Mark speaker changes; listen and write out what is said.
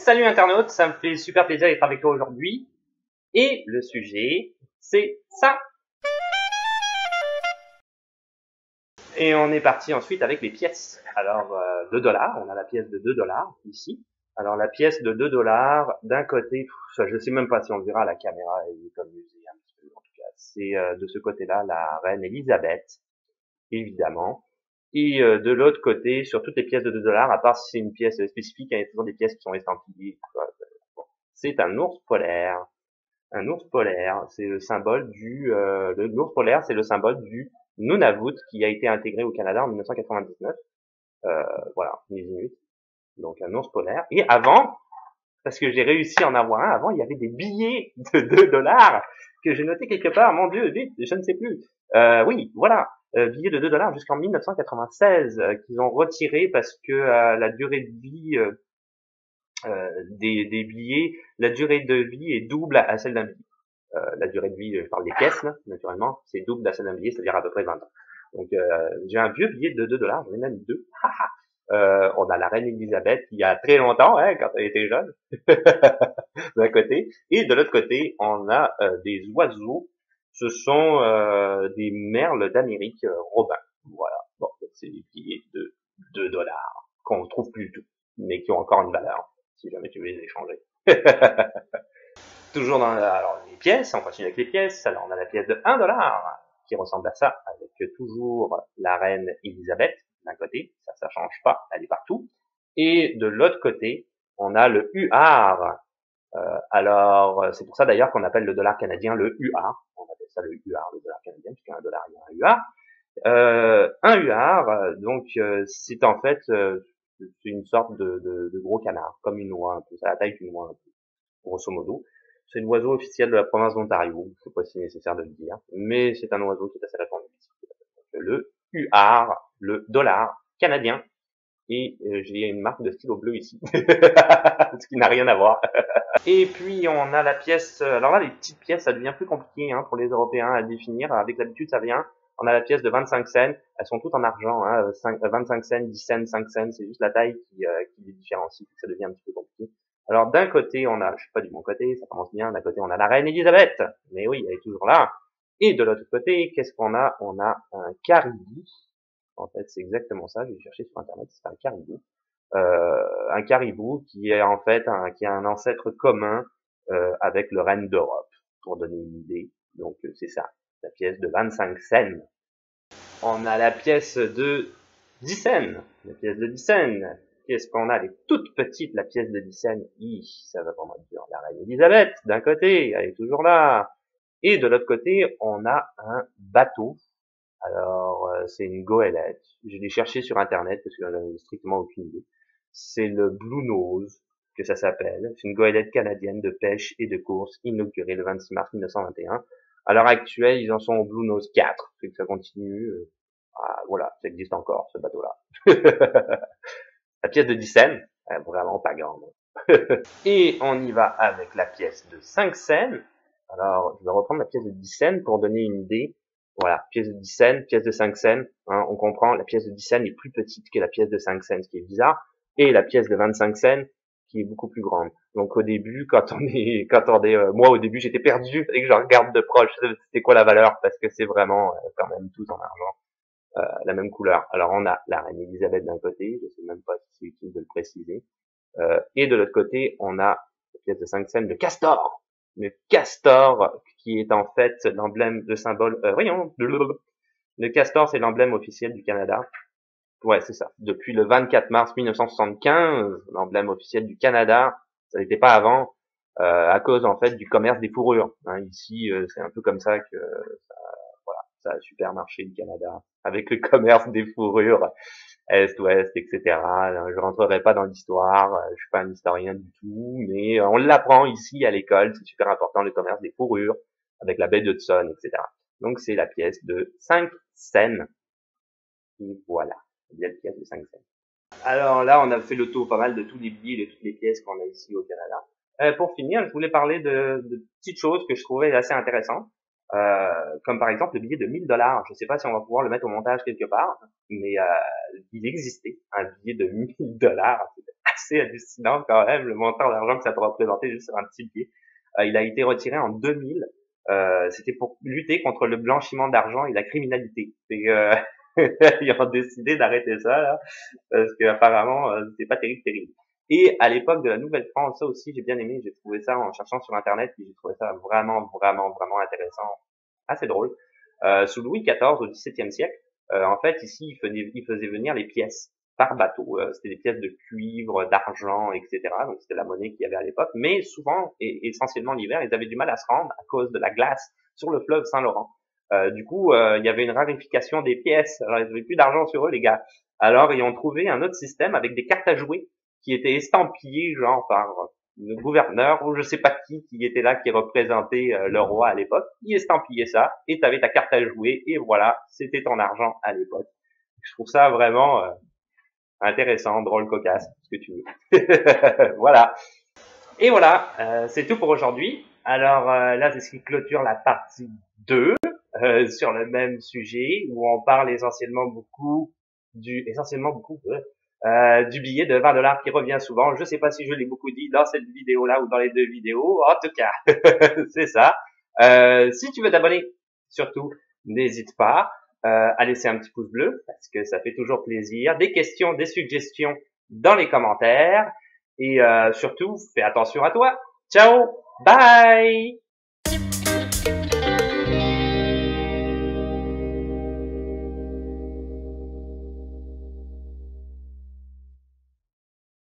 Speaker 1: Salut internaute, ça me fait super plaisir d'être avec toi aujourd'hui. Et le sujet, c'est ça. Et on est parti ensuite avec les pièces. Alors, 2 $, on a la pièce de 2 $ ici. Alors la pièce de 2 $, d'un côté, je sais même pas si on le verra à la caméra, elle est comme musée un petit peu en tout cas. C'est de ce côté-là la reine Elisabeth, évidemment. Et de l'autre côté, sur toutes les pièces de 2 $, à part si c'est une pièce spécifique, il y a toujours des pièces qui sont estampillées. C'est un ours polaire. Un ours polaire, c'est le symbole l'ours polaire, c'est le symbole du Nunavut qui a été intégré au Canada en 1999. Voilà, les Inuits. Donc un ours polaire. Et avant, parce que j'ai réussi à en avoir un, avant il y avait des billets de 2 $ que j'ai noté quelque part. Mon Dieu, vite, je ne sais plus. Oui, voilà. Billets de 2 $ jusqu'en 1996 qu'ils ont retiré parce que la durée de vie des billets, la durée de vie est double à celle d'un billet. La durée de vie, je parle des pièces, là, naturellement, c'est double à celle d'un billet, c'est-à-dire à peu près 20 ans. Donc j'ai un vieux billet de 2 $, j'en ai même deux. On a la reine Elisabeth il y a très longtemps, hein, quand elle était jeune, d'un côté, et de l'autre côté, on a des oiseaux. Ce sont des merles d'Amérique robins. Voilà. Bon, c'est des billets de 2 $ qu'on ne trouve plus du tout, mais qui ont encore une valeur, si jamais tu veux les échanger. Toujours alors les pièces, on continue avec les pièces. Alors on a la pièce de 1 $ qui ressemble à ça, avec toujours la reine Elisabeth d'un côté, ça change pas, elle est partout. Et de l'autre côté, on a le UR. Alors c'est pour ça d'ailleurs qu'on appelle le dollar canadien le UR. On appelle ça le UR, le dollar canadien, puisqu'il y a un dollar, il y a un UR. Un UR, donc c'est en fait c'est une sorte de gros canard, comme une oie un peu, c'est la taille d'une oie un peu, grosso modo. C'est l'oiseau officiel de la province d'Ontario, je sais pas si c'est nécessaire de le dire, mais c'est un oiseau qui est assez répandu ici. Le UR, le dollar canadien, et j'ai une marque de stylo bleu ici, ce qui n'a rien à voir. Et puis on a la pièce, alors là les petites pièces ça devient plus compliqué pour les Européens à définir, avec l'habitude ça vient, on a la pièce de 25 cents, elles sont toutes en argent, 25 cents, 10 cents, 5 cents, c'est juste la taille qui les différencie, ça devient un petit peu compliqué. Alors d'un côté on a, je suis pas du bon côté, ça commence bien, d'un côté on a la reine Elisabeth, mais oui elle est toujours là, et de l'autre côté qu'est-ce qu'on a? On a un caribou, en fait c'est exactement ça, je vais chercher sur internet, c'est un caribou. Un caribou qui est en fait qui a un ancêtre commun avec le renne d'Europe, pour donner une idée. Donc c'est ça, la pièce de 25 cents. On a la pièce de 10 cents, la pièce de 10 cents. Qu'est-ce qu'on a? Elle est toute petite, la pièce de 10 cents. Ça va vraiment dire la reine Elisabeth, d'un côté, elle est toujours là. Et de l'autre côté, on a un bateau. Alors, c'est une goélette. Je l'ai cherché sur internet parce que j'en avais strictement aucune idée. C'est le Blue Nose que ça s'appelle. C'est une goélette canadienne de pêche et de course inaugurée le 26 mars 1921. À l'heure actuelle, ils en sont au Blue Nose 4. C'est que ça continue. Voilà, ça existe encore, ce bateau-là. La pièce de 10 cents, elle est vraiment pas grande. Et on y va avec la pièce de 5 cents. Alors, je vais reprendre la pièce de 10 cents pour donner une idée. Voilà, pièce de 10 cents, pièce de 5 cents, on comprend, la pièce de 10 cents est plus petite que la pièce de 5 cents, ce qui est bizarre, et la pièce de 25 cents, qui est beaucoup plus grande. Donc au début, moi au début j'étais perdu, fallait que je regarde de proche, c'était quoi la valeur, parce que c'est vraiment quand même tout en argent, la même couleur. Alors on a la reine Elisabeth d'un côté, je sais même pas si c'est utile de le préciser, et de l'autre côté, on a la pièce de 5 cents, le castor, qui est en fait l'emblème, le symbole, voyons, le castor, c'est l'emblème officiel du Canada. Ouais, c'est ça. Depuis le 24 mars 1975, l'emblème officiel du Canada, ça n'était pas avant, à cause en fait du commerce des fourrures. Ici, c'est un peu comme ça que ça a super marché le Canada, avec le commerce des fourrures, Est, Ouest, etc. Je rentrerai pas dans l'histoire, je suis pas un historien du tout, mais on l'apprend ici à l'école, c'est super important le commerce des fourrures, avec la baie d'Hudson, etc. Donc c'est la pièce de 5 cents. Et voilà, c'est bien la pièce de 5 cents. Alors là, on a fait le tour pas mal de tous les billets, de toutes les pièces qu'on a ici au Canada. Pour finir, je voulais parler de petites choses que je trouvais assez intéressantes. Comme par exemple le billet de 1000 $. Je sais pas si on va pouvoir le mettre au montage quelque part, mais il existait un billet de 1000 $. C'était assez hallucinant quand même, le montant d'argent que ça peut représenter juste sur un petit billet. Il a été retiré en 2000. C'était pour lutter contre le blanchiment d'argent et la criminalité. Ils ont décidé d'arrêter ça, là, parce que apparemment, c'était pas terrible. Et à l'époque de la Nouvelle-France, ça aussi, j'ai bien aimé. J'ai trouvé ça en cherchant sur Internet, et j'ai trouvé ça vraiment intéressant, assez drôle. Sous Louis XIV, au XVIIe siècle, en fait, ici, il faisait venir les pièces par bateau. C'était des pièces de cuivre, d'argent, etc. Donc c'était la monnaie qu'il y avait à l'époque. Mais souvent, et essentiellement l'hiver, ils avaient du mal à se rendre à cause de la glace sur le fleuve Saint-Laurent. Du coup, il y avait une raréfication des pièces. Alors, ils n'avaient plus d'argent sur eux, les gars. Alors, ils ont trouvé un autre système avec des cartes à jouer qui étaient estampillées, genre, par le gouverneur ou je sais pas qui était là, qui représentait le roi à l'époque. Il estampillait ça et t'avais ta carte à jouer et voilà, c'était ton argent à l'époque. Je trouve ça vraiment intéressant, drôle, cocasse, ce que tu veux. Voilà. Et voilà, c'est tout pour aujourd'hui. Alors là, c'est ce qui clôture la partie 2 sur le même sujet où on parle essentiellement beaucoup du billet de 20 dollars qui revient souvent. Je sais pas si je l'ai beaucoup dit dans cette vidéo-là ou dans les deux vidéos. En tout cas, c'est ça. Si tu veux t'abonner, surtout, n'hésite pas à laisser un petit pouce bleu parce que ça fait toujours plaisir. Des questions, des suggestions dans les commentaires. Et surtout, fais attention à toi. Ciao, bye.